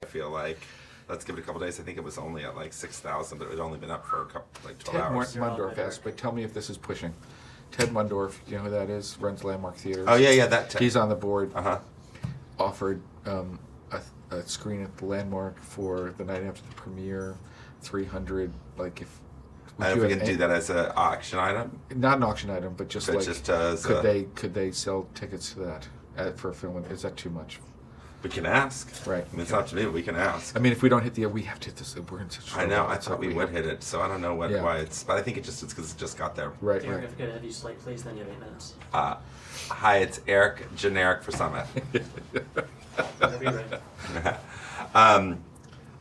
I feel like. Let's give it a couple days. I think it was only at like 6,000, but it had only been up for a couple, like 12 hours. Ted Mundorf asked, but tell me if this is pushing. Ted Mundorf, do you know who that is? Runs Landmark Theaters. Oh, yeah, that Ted. He's on the board. Uh-huh. Offered a screen at the Landmark for the night after the premiere, 300. Like if I don't know if we can do that as an auction item. Not an auction item, but just But like just as could they sell tickets to that for a film? Is that too much? We can ask. Right. I mean, it's not to me, but we can ask. I mean, if we don't hit we have to hit this. We're in such trouble. I know. I thought we would hit it, so I don't know why it's. But I think it's because it just got there. Right. Derek, if I could have you slate, please, then you have 8 minutes. Hi, it's Eric, generic for Summit. Whenever you're ready.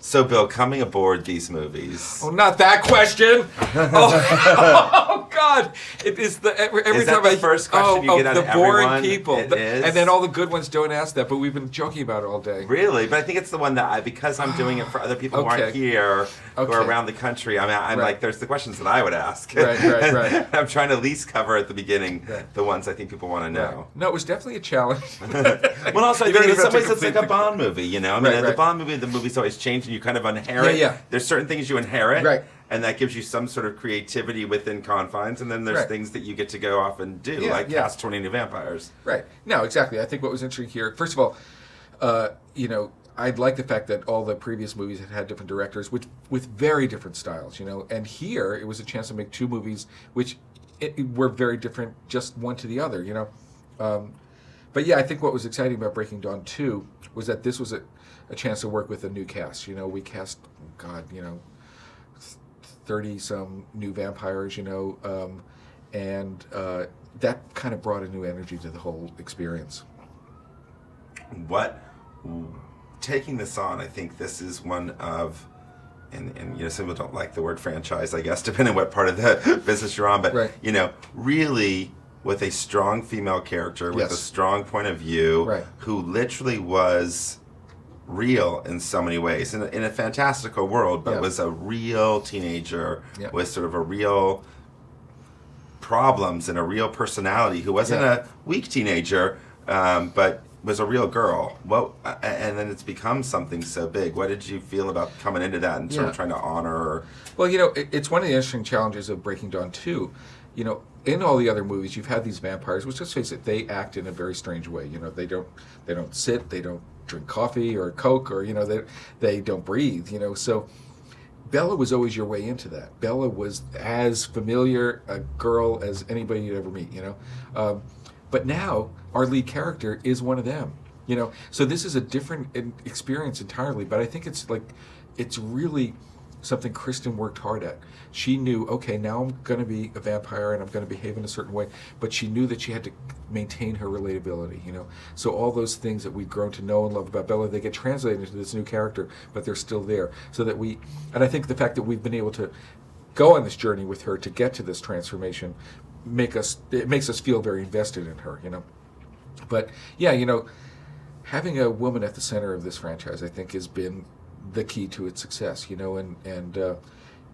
So, Bill, coming aboard these movies. Oh, not that question. Oh, God! It is every Is that time the first question you get out the of boring everyone? people, It is? and then all the good ones don't ask that. But we've been joking about it all day. Really? But I think it's the one that because I'm doing it for other people who aren't Okay. here, who are Okay. around the country. I'm Right. like, there's the questions that I would ask. Right. I'm trying to at least cover at the beginning Right. the ones I think people want to know. Right. No, it was definitely a challenge. Well, also, I You don't think in even some have to ways it's like complete a Bond movie, you know? I mean, Right, the right. Bond movie, the movie's always changed, and you kind of inherit. Yeah. There's certain things you inherit, Right. and that gives you some sort of creativity within confines, and then there's Right. things that you get to go off and do, Yeah, like yeah. cast 20 new vampires. Right. No, exactly. I think what was interesting here, first of all, I like the fact that all the previous movies had different directors, with very different styles, and here it was a chance to make 2 movies which were very different, just one to the other, But yeah, I think what was exciting about Breaking Dawn 2 was that this was a chance to work with a new cast. We cast, 30-some new vampires, and that kind of brought a new energy to the whole experience. Taking this on, I think this is one of, and some people don't like the word franchise, I guess, depending on what part of the business you're on, but, Right. Really with a strong female character, with Yes. a strong point of view, Right. who literally was real in so many ways, in a fantastical world, but Yeah. was a real teenager, Yeah. with sort of a real problems and a real personality, who wasn't Yeah. a weak teenager, but was a real girl. And then it's become something so big. What did you feel about coming into that and sort of trying to honor her? Well, it's one of the interesting challenges of Breaking Dawn 2. In all the other movies, you've had these vampires, which, let's face it, they act in a very strange way. They don't sit, they don't drink coffee or Coke, or they don't breathe. So Bella was always your way into that. Bella was as familiar a girl as anybody you'd ever meet. But now our lead character is one of them. So this is a different experience entirely. But I think it's really something Kristen worked hard at. She knew, okay, now I'm going to be a vampire and I'm going to behave in a certain way, but she knew that she had to maintain her relatability, So all those things that we've grown to know and love about Bella, they get translated into this new character, but they're still there. So that and I think the fact that we've been able to go on this journey with her to get to this transformation makes us feel very invested in her, But yeah, having a woman at the center of this franchise, I think, has been the key to its success, and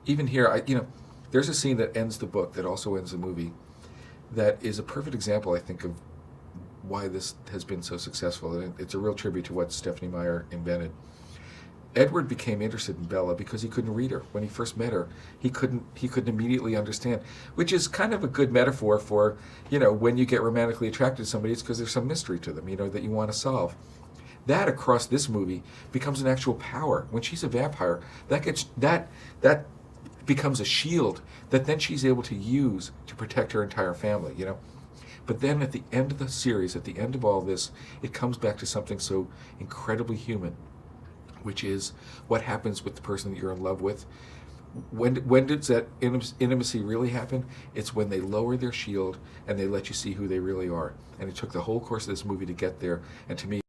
even here, there's a scene that ends the book that also ends the movie that is a perfect example, I think, of why this has been so successful. And it's a real tribute to what Stephanie Meyer invented. Edward became interested in Bella because he couldn't read her. When he first met her, he couldn't immediately understand, which is kind of a good metaphor for, when you get romantically attracted to somebody, it's because there's some mystery to them, that you want to solve. That across this movie becomes an actual power. When she's a vampire, that becomes a shield that then she's able to use to protect her entire family, But then at the end of the series, at the end of all this, it comes back to something so incredibly human, which is what happens with the person that you're in love with. When does that intimacy really happen? It's when they lower their shield and they let you see who they really are. And it took the whole course of this movie to get there. And to me,